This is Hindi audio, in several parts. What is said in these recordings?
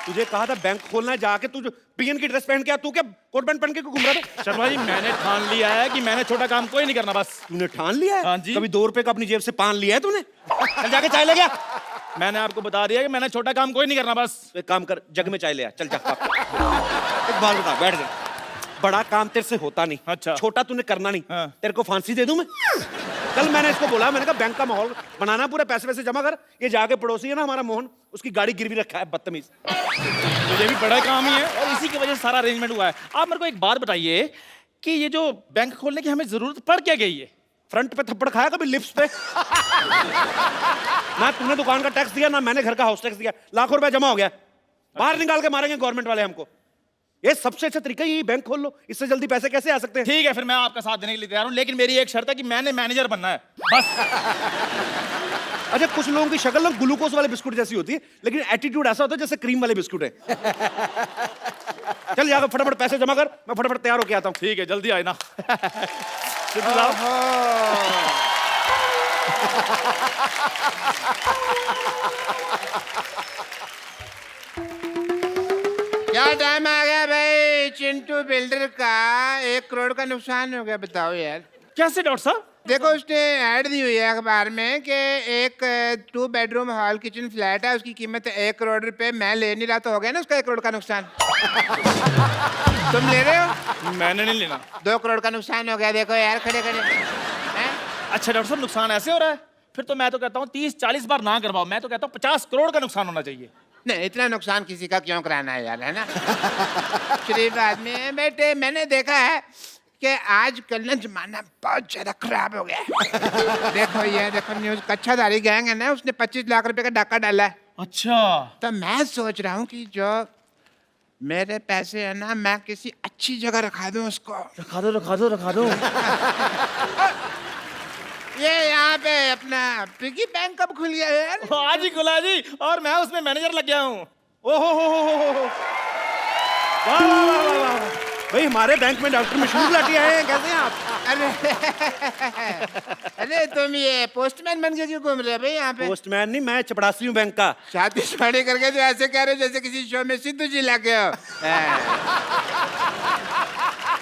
तुझे कहा था बैंक खोलना है, जाके तू पीएन की ड्रेस पहन के आ, तू क्या कोट पैंट पहन के घूम रहा था? शर्मा जी मैंने ठान लिया है कि मैंने छोटा काम कोई नहीं करना बस। तूने ठान लिया है? हाँ जी। कभी 2 रुपए का अपनी जेब से पान लिया है तूने? चल जाके चाय ले गया। मैंने आपको बता दिया कि मैंने छोटा काम कोई नहीं करना बस। तो एक काम कर, जग में चाय ले आ, चल जा। एक बात बता, बैठ जा। बड़ा काम तेरे से होता नहीं, अच्छा। छोटा तूने करना नहीं। हाँ। तेरे को फांसी दे दूं मैं? कल मैंने इसको बोला, मैंने कहा बैंक का माहौल बनाना, पूरे पैसे वैसे जमा कर। ये जाके पड़ोसी है ना हमारा मोहन, उसकी गाड़ी गिरवी रखा है, बदतमीज। तो ये भी बड़ा काम ही है और इसी की वजह से सारा अरेंजमेंट हुआ है। आप मेरे को एक बात बताइए कि ये जो बैंक खोलने की हमें जरूरत पड़ क्या गई है? फ्रंट पे थप्पड़ खाया कभी लिप्स पे? ना तूने दुकान का टैक्स दिया, ना मैंने घर का हाउस टैक्स दिया, लाखों रुपए जमा हो गया। बाहर निकाल के मारेंगे गवर्नमेंट वाले हमको। ये सबसे अच्छा तरीका यही, बैंक खोल लो, इससे जल्दी पैसे कैसे आ सकते हैं? ठीक है फिर मैं आपका साथ देने के लिए तैयार हूँ, लेकिन मेरी एक शर्त है कि मैंने मैनेजर बनना है बस। अच्छा, कुछ लोगों की शक्ल ना ग्लूकोज वाले बिस्कुट जैसी होती है, लेकिन एटीट्यूड ऐसा होता है जैसे क्रीम वाले बिस्कुट है। चल जाकर फटाफट पैसे जमा कर, मैं फटाफट तैयार होके आता हूँ। ठीक है जल्दी आए ना। सिद्धू साहब। क्या टाइम आ गया भाई चिंटू बिल्डर का? 1 करोड़ का नुकसान हो गया, बताओ यार। कैसे डॉक्टर साहब? देखो उसने ऐड दी हुई है अखबार में कि एक 2 बेडरूम हॉल किचन फ्लैट है, उसकी कीमत है 1 करोड़ रुपए। मैं ले नहीं रहा तो हो गया ना उसका 1 करोड़ का नुकसान। तुम ले रहे हो? मैंने नहीं लेना। 2 करोड़ का नुकसान हो गया, देखो यार खड़े खड़े। अच्छा डॉक्टर साहब नुकसान ऐसे हो रहा है? फिर तो मैं तो कहता हूँ 30-40 बार ना करवाओ, मैं तो कहता हूँ 50 करोड़ का नुकसान होना चाहिए। नहीं, इतना नुकसान किसी का क्यों कराना है यार, है ना? शरीफ आदमी है बेटे। मैंने देखा है कि आजकल ना जमाना बहुत ज्यादा खराब हो गया है। देखो ये देखो न्यूज, कच्छाधारी गैंग है ना, उसने 25 लाख रुपए का डाका डाला है। अच्छा। तो मैं सोच रहा हूँ कि जो मेरे पैसे है ना, मैं किसी अच्छी जगह रखा दूं उसको। रखा दो रखा दो रखा दो। ये यहाँ पे अपना पिगी बैंक कब खुल गया यार? आज ही खुला जी, और मैं उसमें मैनेजर लग गया हूँ। ओहो हो। वाह वाह वाह वाह वाह। भाई हमारे बैंक में डॉक्टर मशहूर गुलाटी आए हैं, कैसे हैं आप? अरे तुम ये पोस्टमैन बन के क्यों घूम रहे हो भाई यहाँ पे? पोस्टमैन नहीं, मैं चपड़ासी हूँ बैंक का। शादी शादी करके तो ऐसे कह रहे हो जैसे किसी शो में सिद्धू जी लगे हो।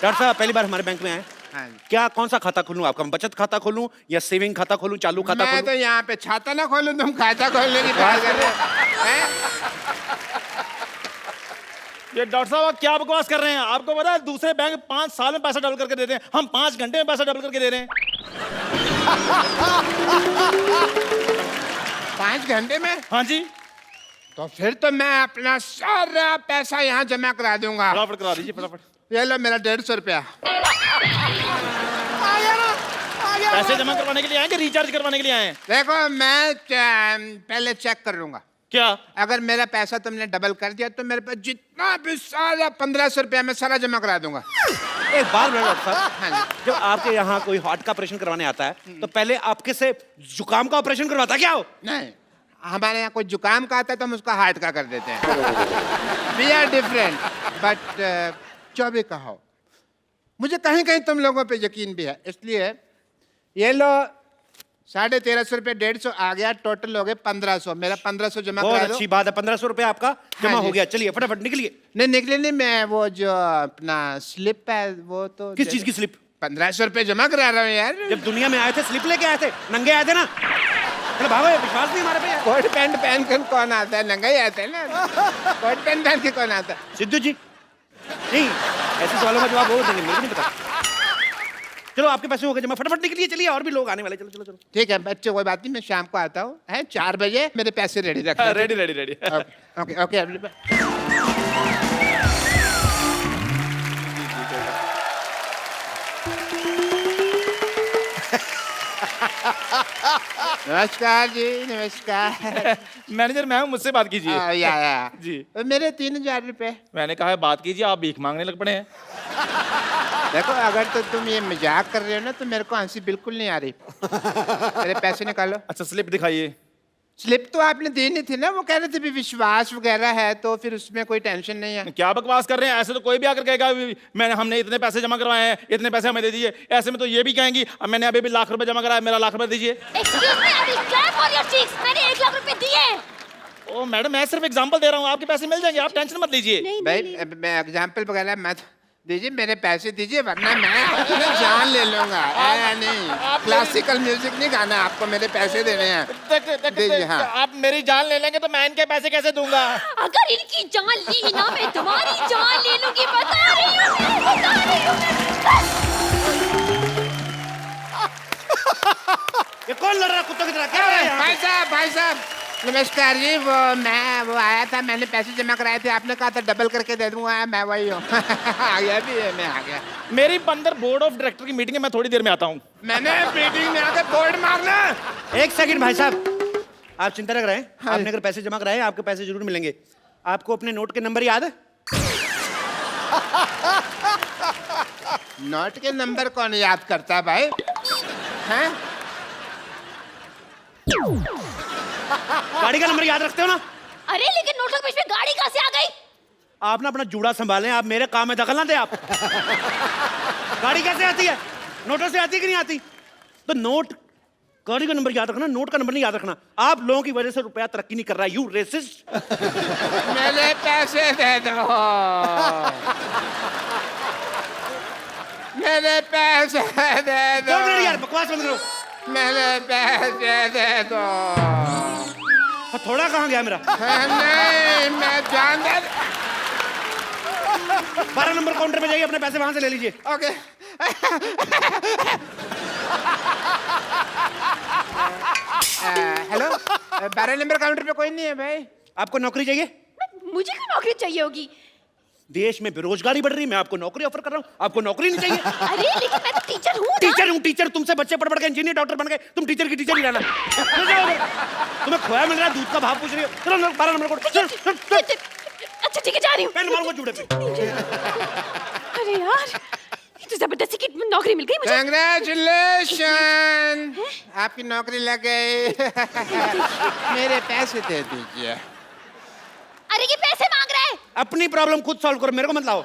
डॉक्टर साहब पहली बार हमारे बैंक में आए, हाँ। क्या कौन सा खाता खोलूं आपका? बचत खाता खोलूं या सेविंग खाता खोलूं, चालू खाता मैं खोलूं? तो यहाँ पे छाता ना खोलूं, तुम खाता खोलने की बात कर रहे हो? ये डॉक्टर साहब आप क्या बकवास कर रहे हैं? आपको पता है दूसरे बैंक 5 साल में पैसा डबल करके देते हैं, हम 5 घंटे में पैसा डबल करके दे रहे हैं। 5 घंटे में? हाँ जी। तो फिर तो मैं अपना सारा पैसा यहाँ जमा करा दूंगा। फटाफट करा दीजिए फटाफट। ये लो मेरा 150 रुपया। पैसे जमा करवाने के लिए आए कि रिचार्ज करवाने के लिए आए हैं? देखो मैं पहले चेक कर लूंगा, क्या? अगर मेरा पैसा तुमने डबल कर दिया तो मेरे पास जितना भी सारा 1500 रुपया मैं सारा जमा करा दूंगा। एक बात बोलो डॉक्टर साहब, हाँ जी। जब आपके यहाँ कोई हार्ट का ऑपरेशन करवाने आता है तो पहले आपके से जुकाम का ऑपरेशन करवाता क्या हो? नहीं, हमारे यहाँ कोई जुकाम का आता है तो हम उसका हार्ट का कर देते हैं। वी आर डिफरेंट, बट जो भी कहो, मुझे कहीं कहीं तुम लोगों पे यकीन भी है, इसलिए ये लो 1350 रुपये, 150 आ गया, टोटल हो गए 1500। मेरा 1500 जमा बहुत करा दो। अच्छी बात है, 1500 रुपए आपका जमा हाँ हो जी। गया। चलिए फटाफट निकलिए। नहीं निकले नहीं, मैं वो जो अपना स्लिप है वो तो किस चीज की स्लिप? 1500 रुपये जमा करा रहा हूँ यार। जब दुनिया में आए थे स्लिप लेके आए थे, नंगे आए थे ना। चलो भागो, ये विश्वास नहीं हमारे पे यार। कोट पैंट पहन कर कौन आता है? नंगा ही आता है ना। कोट पैंट पहन के कौन आता है? सिद्धू जी नहीं, ऐसे सवालों का जवाब वो देंगे, मेरे को नहीं पता। चलो आपके पैसे हो गए जमा, फटाफट निकलिए। चलिए और भी लोग आने वाले, चलो चलो चलो। ठीक है बच्चे, कोई बात नहीं, मैं शाम को आता हूँ, है 4 बजे मेरे पैसे रेडी रखना। Ready ready ready. Okay okay. नमस्कार जी, नमस्कार। मैनेजर मैं हूँ, मुझसे बात कीजिए। या जी। मेरे 3000 रुपए। मैंने कहा है बात कीजिए, आप भीख मांगने लग पड़े हैं। देखो अगर तो तुम ये मजाक कर रहे हो ना तो मेरे को हंसी बिल्कुल नहीं आ रही। मेरे पैसे निकालो। अच्छा स्लिप दिखाइए। स्लिप तो आपने दी नहीं थी ना, वो कह रहे थे भी विश्वास वगैरह है तो फिर उसमें कोई टेंशन नहीं है। क्या बकवास कर रहे हैं? ऐसे तो कोई भी आकर कहेगा मैंने हमने इतने पैसे जमा करवाए हैं, इतने पैसे हमें दे दीजिए। ऐसे में तो ये भी कहेंगी अब मैंने अभी भी लाख रुपए जमा कराया, मेरा लाख रुपए दीजिए। Excuse me, अभी clap on your cheeks. मैंने 1 लाख रुपए दिए। ओ मैडम, मैं सिर्फ एग्जांपल दे रहा हूँ, आपके पैसे मिल जाएंगे, आप टेंशन मत लीजिए। नहीं भाई नहीं नहीं। मैं एग्जाम्पल वगैरह मत दीजिए, मेरे पैसे दीजिए वरना मैं अपनी जान ले लूंगा। नहीं, क्लासिकल म्यूजिक नहीं गाना, आपको मेरे पैसे देने हैं। दीजिए, हाँ। आप मेरी जान ले लेंगे तो मैं इनके पैसे कैसे दूंगा? अगर इनकी जान ली ना, मैं तुम्हारी जान ले लूंगी, बता रही हूँ मैं, बता रही हूँ मैं। ये कौन लड़ रहा है कुत्तों की तरह? क्या हो रहा है यहाँ पे? भाई साहब नमस्कार जी। वो आया था, मैंने पैसे जमा कराए थे, आपने कहा था डबल करके दे दूंगा, मैं वही हूँ। आ गया भी है, मैं आ गया। मेरी अंदर बोर्ड ऑफ डायरेक्टर की मीटिंग है, मैं थोड़ी देर में आता हूँ। मैंने मीटिंग में आकर बोर्ड मारना। एक सेकंड भाई साहब, आप चिंता न करें। आपने अगर पैसे जमा कराए, आपके पैसे जरूर मिलेंगे। आपको अपने नोट के नंबर याद है? नोट के नंबर कौन याद करता भाई? हैं? गाड़ी का नंबर याद रखते हो ना? अरे लेकिन नोटों के बीच में गाड़ी कहाँ से आ गई? आप ना अपना जूड़ा संभालें, आप मेरे काम में दखल ना दें आप। गाड़ी कैसे आती है? नोटों से आती है कि नहीं आती? तो नोट, गाड़ी का नंबर याद रखना, नोट का नंबर नहीं याद रखना। आप लोगों की वजह से रुपया तरक्की नहीं कर रहा है, यू रेसिस्ट। मेरे पैसे दे दो, मेरे पैसे दे दो, यार बकवास बंद करो। मेरे पैसे दे दो। थोड़ा कहाँ गया मेरा? नहीं, मैं जान दे। 12 नंबर काउंटर पे जाइए, अपने पैसे वहां से ले लीजिए। ओके। हेलो, 12 नंबर काउंटर पे कोई नहीं है भाई। आपको नौकरी चाहिए? मुझे क्यों नौकरी चाहिए होगी? देश में बेरोजगारी बढ़ रही है, मैं आपको नौकरी ऑफर कर रहा हूँ, आपको नौकरी नहीं चाहिए? अरे लेकिन मैं तो टीचर हूँ ना। टीचर हूँ, टीचर। तुमसे बच्चे पढ़ पढ़ के इंजीनियर डॉक्टर बन गए, तुम टीचर की टीचर ही रहना। तुम्हें खोया मिल रहा है, दूध का भाव पूछ रही हो। चलो 12 नंबर कोड। अच्छा ठीक है, जा रही हूँ। पेन मारूंगा जूड़े पे। अरे यार, ये तो जबरदस्ती की नौकरी मिल गई मुझे। कंग्रेचुलेशन, आपकी नौकरी लग गई। मेरे पैसे दे दीजिए। अरे ये पैसे मांग रहा है। अपनी प्रॉब्लम खुद सॉल्व करो, मेरे को मत लाओ।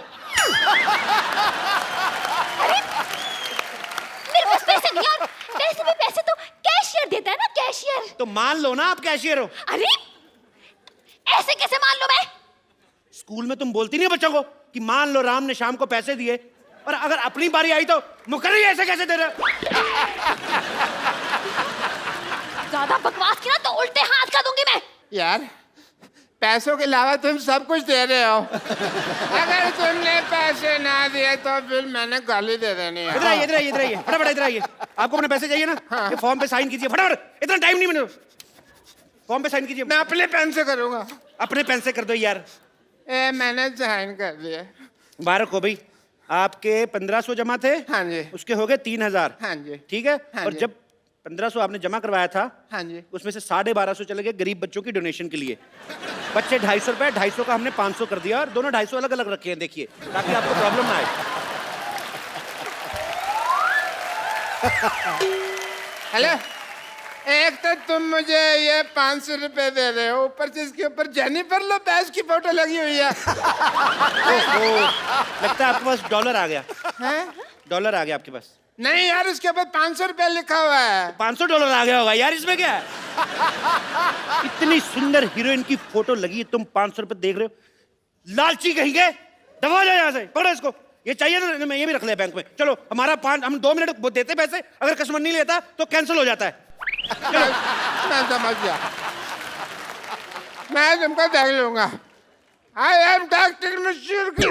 मेरे पास पैसे नहीं, और वैसे भी पैसे तो कैशियर देता है ना, कैशियर। तो मान लो ना आप कैशियर हो। अरे ऐसे कैसे मान लो मैं? स्कूल में तुम बोलती नहीं हो बच्चों को कि मान लो राम ने शाम को पैसे दिए, और अगर अपनी बारी आई तो मुकर्री ऐसे कैसे दे रहे? ज्यादा बकवास की ना तो उल्टे हाथ का दूंगी मैं। यार पैसों के अलावा तुम सब कुछ दे रहे हो। अगर तुमने पैसे ना दिए तो फिर मैंने गाली दे देनी है। इधर आइए, इधर आइए, इधर आइए, फटाफट इधर आइए। आपको अपने पैसे चाहिए ना? ये फॉर्म पे साइन कीजिए फटाफट, इतना टाइम नहीं मैंने। फॉर्म पे साइन कीजिए। मैं अपने पेन से करूंगा। अपने पेन से कर दो यार। मैंने साइन कर दिया। मुबारक हो भाई, आपके 1500 जमा थे। हाँ जी। उसके हो गए 3000। हाँ जी। ठीक है। हाँ और जी। जब 1500 आपने जमा करवाया था, हाँ जी। उसमें से 1250 चले गए गरीब बच्चों की डोनेशन के लिए। बच्चे 250 रुपए, 250 का हमने 500 कर दिया, और दोनों 250 अलग अलग रखे हैं, देखिए, ताकि आपको प्रॉब्लम ना आए। हेलो, एक तो तुम मुझे ये 500 रुपए दे रहे हो, ऊपर से इसके ऊपर जेनिफर लोपेज की फोटो लगी हुई है। ओहो, लगता है आपके पास डॉलर आ गया। हैं? डॉलर आ गया आपके पास। नहीं यार, उसके ऊपर 500 रुपए लिखा हुआ है। 500 डॉलर आ गया होगा यार, इसमें क्या है? इतनी सुंदर हीरोइन की फोटो लगी है, तुम 500 रुपए देख रहे हो? लालची कहेंगे, दबा जाओ यहाँ से, पकड़ो इसको। ये चाहिए ना, मैं ये भी रख लिया बैंक में। चलो, हम 2 मिनट देते पैसे, अगर कस्टमर नहीं लेता तो कैंसिल हो जाता है। मैं समझ गया, मैं तुमको देख लूंगा। आई एम डॉक्टर मशहूर की।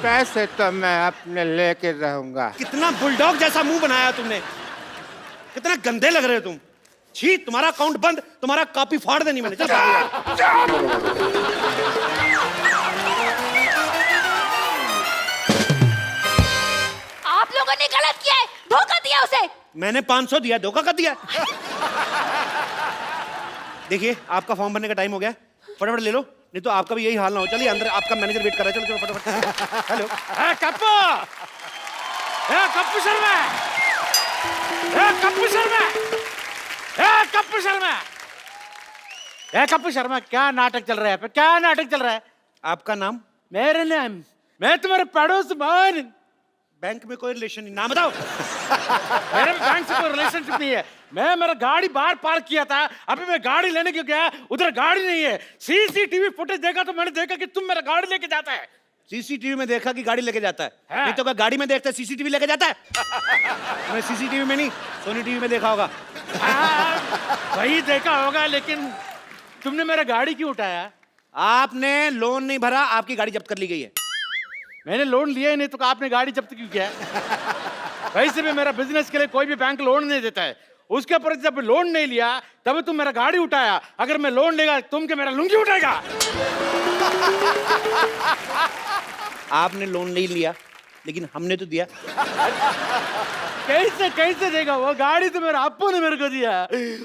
पैसे तो मैं अपने लेके रहूंगा। कितना बुलडॉग जैसा मुंह बनाया तुमने, कितना गंदे लग रहे हो तुम। छी, तुम्हारा अकाउंट बंद, तुम्हारा कॉपी फाड़ देनी मैंने। चल आप लोगों ने गलत किया है, धोखा दिया उसे। मैंने 500 दिया, धोखा कर दिया। देखिए, आपका फॉर्म भरने का टाइम हो गया, फटाफट ले लो, नहीं तो आपका भी यही हाल ना हो। चलिए अंदर, आपका मैनेजर वेट कर रहा है। चलो चलो फटाफट। हेलो, कप्पू, कप्पू शर्मा, कप्पू शर्मा, कप्पू शर्मा, कप्पू शर्मा, क्या नाटक चल रहा है? क्या नाटक चल रहा है? आपका नाम? मेरा नाम, मैं तुम्हारे पड़ोस मान। बैंक में कोई रिलेशन नहीं, नाम बताओ। मेरे बैंक से कोई रिलेशनशिप नहीं है। मैं मेरा गाड़ी बाहर पार्क किया था, अभी मैं गाड़ी लेने क्यों गया, उधर गाड़ी नहीं है। सीसीटीवी फुटेज देखा तो मैंने देखा कि तुम मेरा गाड़ी लेके जाता है। सीसीटीवी में देखा कि गाड़ी लेके जाता है, हाँ। नहीं तो क्या गाड़ी में देखता है सीसीटीवी लेके जाता है? मैं सीसीटीवी में नहीं, सोनी टीवी में देखा होगा। वही देखा होगा, लेकिन तुमने मेरा गाड़ी क्यों उठाया? आपने लोन नहीं भरा, आपकी गाड़ी जब्त कर ली गई है। मैंने लोन लिया ही नहीं तो आपने गाड़ी जब्त क्यों किया? वैसे भी मेरा बिजनेस के लिए कोई भी बैंक लोन नहीं देता है, उसके ऊपर जब लोन नहीं लिया तब तुम मेरा गाड़ी उठाया। अगर मैं लोन लेगा तुम के मेरा लुंगी उठाएगा? आपने लोन नहीं लिया, लेकिन हमने तो दिया। कैसे कैसे देगा? वो गाड़ी तो मेरा अप्पू ने मेरे को दिया,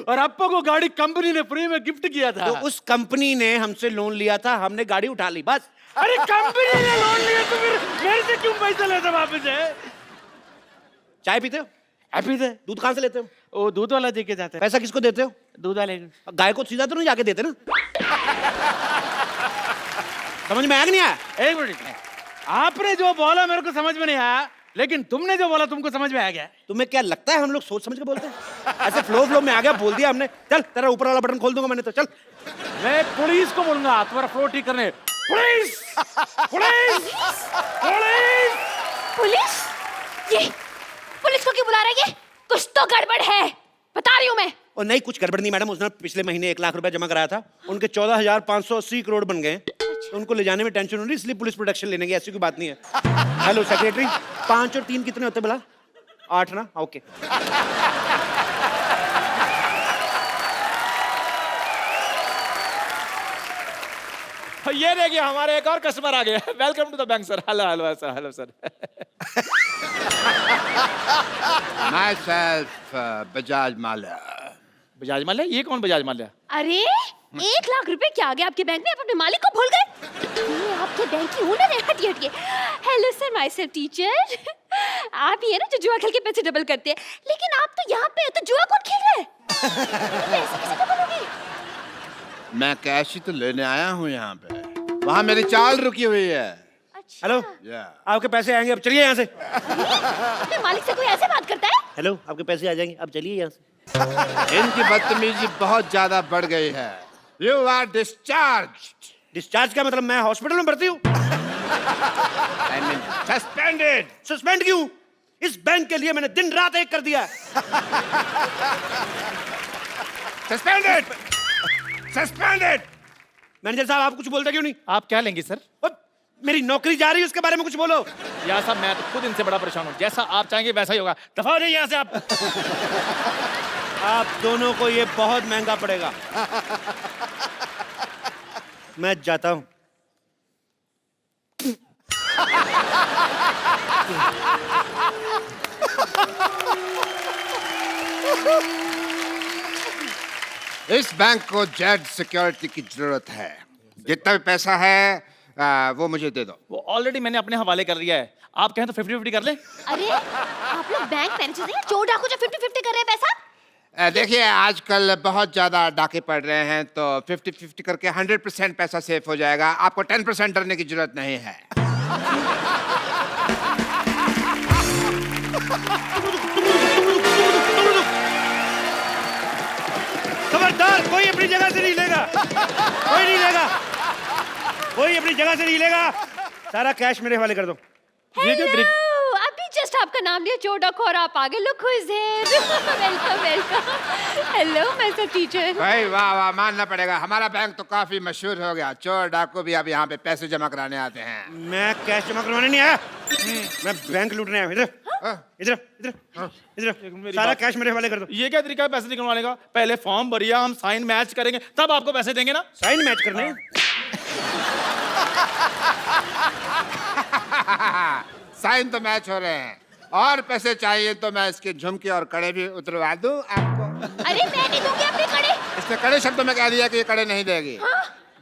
और अप्पू को गाड़ी कंपनी ने फ्री में गिफ्ट किया था। तो उस कंपनी ने हमसे लोन लिया था, हमने गाड़ी उठा ली, बस। अरे कंपनी ने लोन लिया तो फिर मेरे से क्यों पैसा लेते वापस है? चाय पीते हो? पीते। दूध कहाँ से लेते हो? वो दूध वाला दे के जाते हैं। पैसा किसको देते हो? दूध वाले। गाय को सीधा तो नहीं जाके देते ना? समझ में आया कि नहीं आया? एक मिनट, आपने जो बोला मेरे को समझ में नहीं आया, लेकिन तुमने जो बोला तुमको समझ में आ गया। तुम्हें क्या लगता है हम लोग सोच समझ के बोलते हैं? ऐसे फ्लो में आ गया, बोल दिया हमने। चल तेरा ऊपर वाला बटन खोल दूंगा मैंने तो, चल। मैं पुलिस को बोलूंगा तुम्हारा फ्लो ठीक करने। पुलिस! पुलिस! पुलिस! पुलिस? ये पुलिस को क्यों बुला रहा है? ये कुछ तो गड़बड़ है, बता रही हूँ मैं। और नहीं, कुछ गड़बड़ नहीं मैडम, उसने पिछले महीने 1 लाख रुपया जमा कराया था, उनके 14,580 करोड़ बन गए। तो उनको ले जाने में टेंशन हो रही, इसलिए पुलिस प्रोटेक्शन लेने की, ऐसी कोई बात नहीं है। हेलो सेक्रेटरी, 5 और 3 कितने होते भला? 8 ना? ओके। ये देखिए हमारे एक और कस्टमर आ गया। Welcome to the bank sir. Hello hello sir. Hello sir. Myself, Bajaj Mallya. Bajaj Mallya? ये कौन बजाज माल्या? अरे 1 लाख रुपए क्या आ गए आपके बैंक में? आप अपने मालिक को भूल गए? ये आपके बैंक की ओनर है। हटिए हटिए। Hello sir, myself teacher. आप ही है ना जो जुआ खेल के पैसे डबल करते हैं, लेकिन आप तो यहाँ पे हो, तो जुआ कौन खेल रहा है? पैसे कैसे डबल होंगे? मैं कैश ही तो लेने आया हूँ यहाँ पे, वहाँ मेरी चाल रुकी हुई है। अच्छा। हेलो, आपके पैसे आएंगे, अब चलिए यहाँ से। अपने मालिक से कोई ऐसे बात करता है? हेलो, आपके पैसे आ जाएंगे, अब चलिए यहाँ से। इनकी बदतमीजी बहुत ज्यादा बढ़ गई है। You are discharge. डिस्चार्ज का मतलब मैं हॉस्पिटल में भर्ती हूँ? I mean suspended. सस्पेंड क्यों? इस बैंक के लिए मैंने दिन रात एक कर दिया। सस्पेंडेड। सस्पेंडेड। मैनेजर साहब, आप कुछ बोलते क्यों नहीं? आप क्या लेंगे सर? मेरी नौकरी जा रही है, उसके बारे में कुछ बोलो। यार साहब, मैं तो खुद इनसे बड़ा परेशान हूँ। जैसा आप चाहेंगे वैसा ही होगा। दफा हो जाइए यहाँ से आप। आप दोनों को ये बहुत महंगा पड़ेगा। मैं जाता हूं। इस बैंक को जेड सिक्योरिटी की जरूरत है। जितना भी पैसा है वो मुझे दे दो। वो ऑलरेडी मैंने अपने हवाले कर दिया है। आप कहें तो 50-50 कर ले। अरे आप लोग बैंक मैनेजर हैं, चोर डाकू जो 50-50 कर रहे हैं पैसा? देखिए, आजकल बहुत ज्यादा डाके पड़ रहे हैं, तो 50-50 करके 100% पैसा सेफ हो जाएगा। आपको 10% डरने की जरूरत नहीं है। खबरदार, कोई अपनी जगह से नहीं लेगा। कोई नहीं लेगा, कोई अपनी जगह से नहीं लेगा। सारा कैश मेरे हवाले कर दो। हेलो, अभी जस्ट आपका नाम लिया चोर डाकू और आप आगे। Look who is here. Welcome welcome. Hello my self teacher. भाई वाह वाह, मानना पड़ेगा, हमारा बैंक तो काफी मशहूर हो गया। चोर डाकू भी अब यहाँ पे पैसे जमा कराने आते हैं। मैं कैश जमा करवाने नहीं आया, मैं बैंक लूटने आया। इधर इधर इधर इधर, सारा कैश मेरे हवाले कर दो। ये क्या तरीका है पैसे निकलवाने का? पहले फॉर्म भरिए, हम साइन मैच करेंगे, तब आपको पैसे देंगे ना। साइन मैच करने? साइन तो मैच हो रहे हैं, और पैसे चाहिए तो मैं इसके झुमके और कड़े भी उतरवा दूं आपको। अरे मैं नहीं दूंगी अपने कड़े। इसने कड़े शब्दों में कह दिया कि ये कड़े नहीं देगी।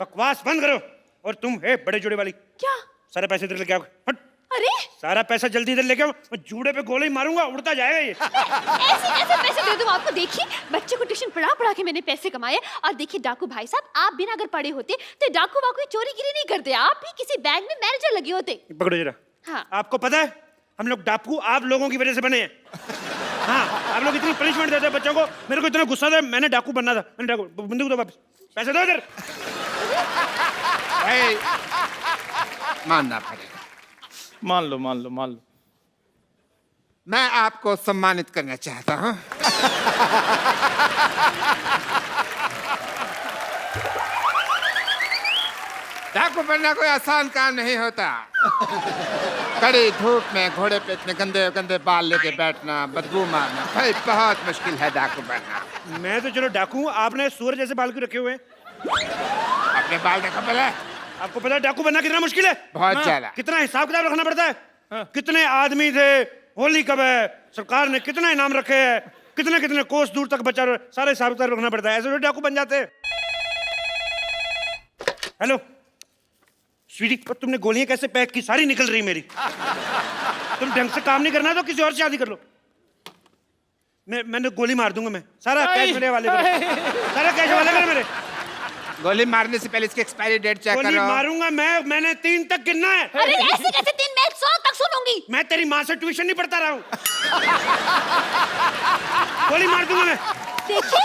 बकवास बंद करो। और तुम है बड़े जोड़े वाली, क्या? सारे पैसे इधर लेके आओ। हट। अरे सारा पैसा जल्दी इधर लेके आओ, मैं जूड़े पे गोली मारूंगा, उड़ता जाएगा ये। ऐसे कैसे पैसे दे दूं आपको? देखिए, बच्चे को ट्यूशन पढ़ा पढ़ा के मैंने पैसे कमाए। और देखिए डाकू भाई साहब, आप बिना अगर पढ़े होते तो डाकू वाकू चोरी गिरी नहीं करते। आप भी किसी बैंक में मैनेजर लगे होते। पकड़ो जरा। हाँ। आपको पता है, हम लोग डाकू आप लोगों की वजह से बने हैं। हाँ, आप लोग इतनी पनिशमेंट देते हैं बच्चों को, मेरे को इतना गुस्सा था, मैंने डाकू बनना था, मैंने डाकू, बंदूक दो वापस, पैसे दो इधर। भाई मानना पड़ेगा, मान लो मान लो मान लो। मैं आपको सम्मानित करना चाहता हूँ। डाकू बनना कोई आसान काम नहीं होता। कड़ी धूप में घोड़े पे इतने गंदे गंदे बाल लेके बैठना, बदबू मारना, भाई बहुत मुश्किल है डाकू बनना। मैं तो चलो डाकू हूँ, आपने सूअर जैसे बाल क्यों रखे हुए हैं? अपने बाल देखो पहले। आपको पता है डाकू बनना कितना मुश्किल है? बहुत ज्यादा। कितना हिसाब किताब रखना पड़ता है, कितने आदमी थे, होली कब है, सरकार ने कितना इनाम रखे हैं, कितने कितने कोस दूर तक बचा, सारे हिसाब किताब रखना पड़ता है, ऐसे तो डाकू बन जाते हैं। हेलो स्वीटी, पर तुमने गोलियां कैसे पैक की? सारी निकल रही मेरी। तुम ढंग से काम नहीं करना तो किसी और से शादी कर लो। मैंने गोली मार दूंगा, मैं सारा कैश मेरे वाले करो, सारा कैश वाले करो मेरे। गोली मारने से पहले इसकी एक्सपायरी डेट चेक गोली करो। मारूंगा मैंने 3 तक गिनना है। अरे ऐसे कैसे 3? मैं 100 तक सुनूंगी। मैं तेरी माँ से ट्यूशन नहीं पढ़ता रहा हूँ। गोली मार दूंगा मैं। देखिए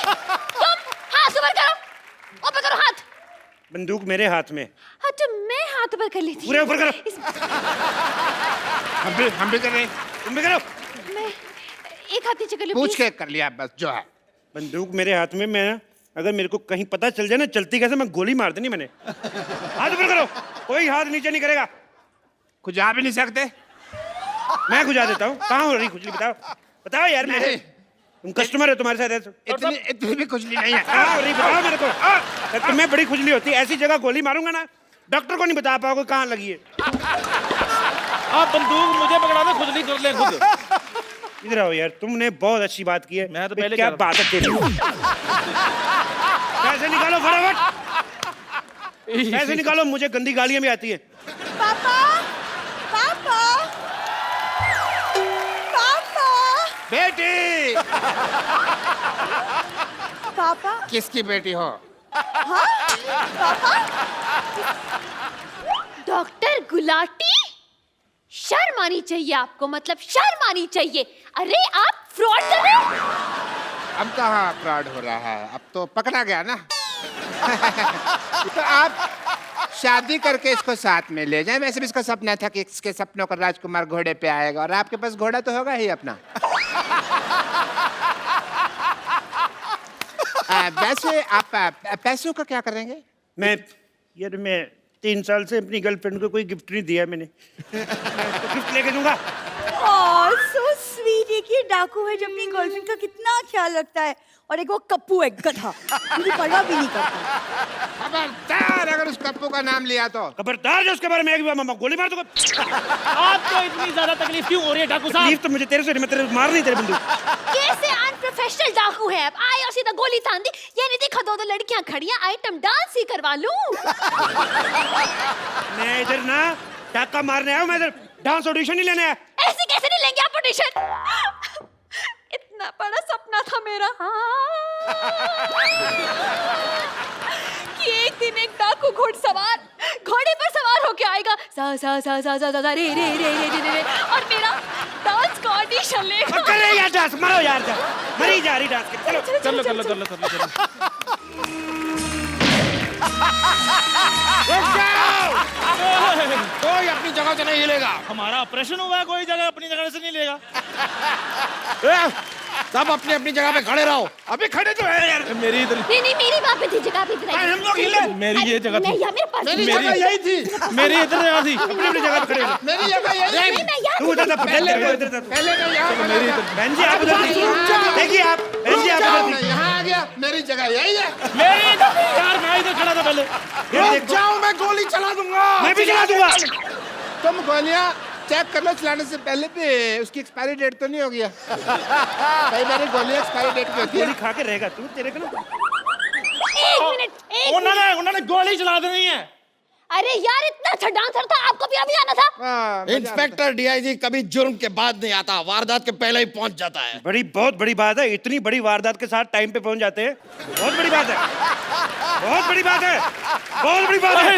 तुम हाथ ऊपर करो, ऊपर करो हाथ। बंदूक मेरे हाथ में। हाँ तो मैं हाथ ऊपर कर लेती पूरे ऊपर करो। हम भी कर रहे हैं। तुम भी करो। मैं एक हाथ नीचे कर लूं पूछ प्लीज? के कर लिया बस जो है। बंदूक मेरे हाथ में, मैं अगर मेरे को कहीं पता चल जाए ना चलती कैसे, मैं गोली मार देनी मैंने। हाथ ऊपर करो, कोई हाथ नीचे नहीं करेगा। खुजा भी नहीं सकते। मैं खुजा देता हूँ। कहाँ हो रही खुजली? बताओ बताओ यार। मैं तुम कस्टमर है, तुम्हारे साथ ऐसे इतनी भी खुजली नहीं है। कहाँ हो रही बताओ मेरे को। तुम्हें बड़ी खुजली होती है, ऐसी जगह गोली मारूंगा ना डॉक्टर को नहीं बता पाओगे कहाँ लगी है। आप बंदूक मुझे पकड़ा दो, खुजली कर ले खुद। इधर आओ यार, तुमने बहुत अच्छी बात की है। मैं तो भाई, पहले क्या कह बात है तेरी। पैसे निकालो फटाफट, पैसे निकालो, मुझे गंदी गालियां भी आती है। पापा पापा पापा बेटी पापा किसकी बेटी हो? डॉक्टर गुलाटी, शर्म आनी चाहिए आपको, मतलब शर्म आनी चाहिए। अरे आप फ्रॉड कर रहे हो। अब कहाँ फ्रॉड हो रहा है, अब तो पकड़ा गया ना। तो आप शादी करके इसको साथ में ले जाएं। वैसे भी इसका सपना था कि इसके सपनों का राजकुमार घोड़े पे आएगा, और आपके पास घोड़ा तो होगा ही अपना। वैसे आप पैसों का क्या करेंगे? मैं 3 साल से अपनी गर्लफ्रेंड को कोई गिफ्ट नहीं दिया मैंने। तो गिफ्ट लेके दूंगा। ओह सो स्वीट। एक ये डाकू है जो अपनी गर्लफ्रेंड का कितना ख्याल रखता है, और एक वो कप्पू है गधा, मुझे परवाह भी नहीं करता। खबरदार अगर उस कप्पू का नाम लिया तो। खबरदार जो उसके बारे में एक बार मामा गोली मार दूंगा। आपको इतनी ज्यादा तकलीफ क्यों हो रही है डाकू साहब? तकलीफ तो मुझे तेरे से नहीं, मैं तेरे मार नहीं तेरे बंदूक। कैसे अनप्रोफेशनल डाकू है आप? आए और सीधा गोली तान दी। ये नहीं देखा 2 लड़कियां खड़ी हैं, आइटम डांस ही करवा लूं। मैं इधर ना डाका मारने आया हूं, मैं इधर डांस ऑडिशन नहीं लेने आया। ऐसे कैसे नहीं लेंगे आप ऑडिशन? इतना बड़ा सपना था मेरा कि एक दिन एक डाकू घोड़े पर सवार होके आएगा, सा सा सा सा सा सा रे रे रे रे रे रे, और मेरा डांस का ऑडिशन लेगा। करे यार डांस, मारो यार डांस, मरी जा रही डांस के। चलो कर लो कर लो कर लो कर लो कर लो। कोई अपनी जगह से नहीं हिलेगा। हमारा ऑपरेशन हुआ है, कोई जगह अपनी जगह से नहीं लेगा। सब अपनी अपनी जगह पे खड़े रहो। अभी खड़े तो है यार। मेरी इधर, नहीं नहीं, मेरी वहाँ पे थी जगह पे इधर। हम लोग हिले। मेरी ये जगह मैं थी, यहाँ मेरे पास मेरी थी। जगह यही थी। मेरी इधर जगह थी। अपनी अपनी जगह पे खड़े हो। मेरी जगह यही नहीं, थी। मैं यहाँ तू उधर था, पहले इधर था। पहले मैं यहाँ खड़ा मेरी था। इधर, बहन जी आप उधर थी। देखिए आप, बहन जी आप उधर मैं थी। यहाँ आ गया, मेरी जगह यही है। मेरी इधर थी यार, मैं इधर खड़ा था पहले। ये देखो, जाओ, मैं गोली चला दूंगा। मैं भी चला दूंगा। तुम गोलियां चेक कर लो चलाने से पहले भी, उसकी एक्सपायरी डेट तो नहीं हो गया? कई बार गोली एक्सपायरी डेट पे होती है। गोली खा के रहेगा तू, तेरे को ना। एक मिनट। उन्होंने गोली चला देनी है। अरे यार इतना अच्छा डांसर था, आपको भी अभी आना था। हाँ, इंस्पेक्टर डीआईजी कभी जुर्म के बाद नहीं आता, वारदात के पहले ही पहुंच जाता है। बहुत बड़ी बात है, इतनी बड़ी वारदात के साथ टाइम पे पहुंच जाते हैं। बहुत बड़ी बात है, बहुत बड़ी बात है, बहुत बड़ी बात है।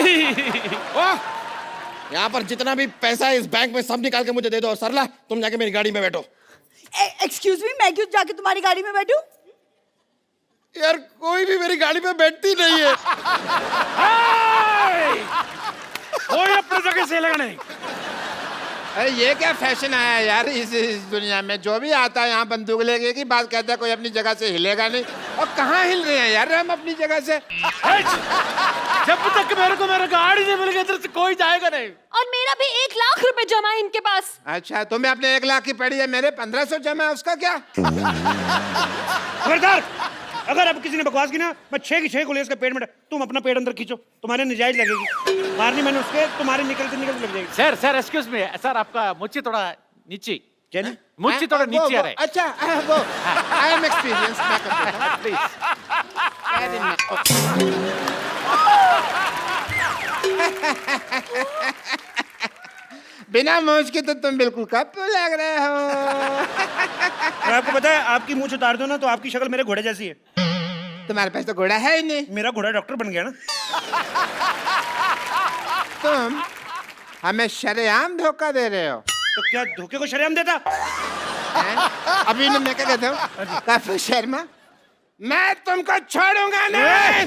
यहाँ पर जितना भी पैसा है इस बैंक में सब निकाल के मुझे दे दो, और सरला तुम जाके मेरी गाड़ी में बैठो। एक्सक्यूज मी, मैं क्यों जाके तुम्हारी गाड़ी में बैठूं? यार कोई भी मेरी गाड़ी में बैठती नहीं है। कोई अपने जगह से हिलेगा नहीं। अरे ये क्या फैशन आया यार इस दुनिया में? जो भी आता है यहाँ बंदूक लेके की बात कहता है, कोई अपनी जगह से हिलेगा नहीं। और कहाँ हिल रहे हैं यार हम अपनी जगह से? जब तक मेरे को मेरा गाड़ी नहीं मिल गई इधर से कोई जाएगा नहीं। और मेरा भी 1 लाख रुपए जमा है इनके पास। अच्छा, तुम्हें अपने 1 लाख की पड़ी है, मेरे 1500 जमा है, उसका क्या? खबरदार, अगर अब किसी ने बकवास की ना, मैं 6 की 6 गोली इसके पेट में तुम अपना पेट अंदर खींचो, तुम्हारे नजायज लगेगी। मारनी मैंने उसके, तुम्हारे निकलते निकलते लग जाएगी। Sir sir excuse me sir, आपका मुच्ची थोड़ा नीचे। क्या नहीं? मुच्ची थोड़ा नीचे आ रहा है। अच्छा वो आई एम एक्सपीरियंस। प्लीज बिना मौज के तो तुम बिल्कुल कप लग रहे हो। और आपको पता है, आपकी मूंछ उतार दो ना तो आपकी शक्ल मेरे घोड़े जैसी है। तुम्हारे पास तो घोड़ा है ही नहीं। मेरा घोड़ा डॉक्टर बन गया ना। तुम हमें शरेआम धोखा दे रहे हो। तो क्या धोखे को शरेआम देता? हैं? अभी ना मैं क्या कहता हूँ, काफी शर्मा, मैं तुमको छोड़ूंगा नहीं।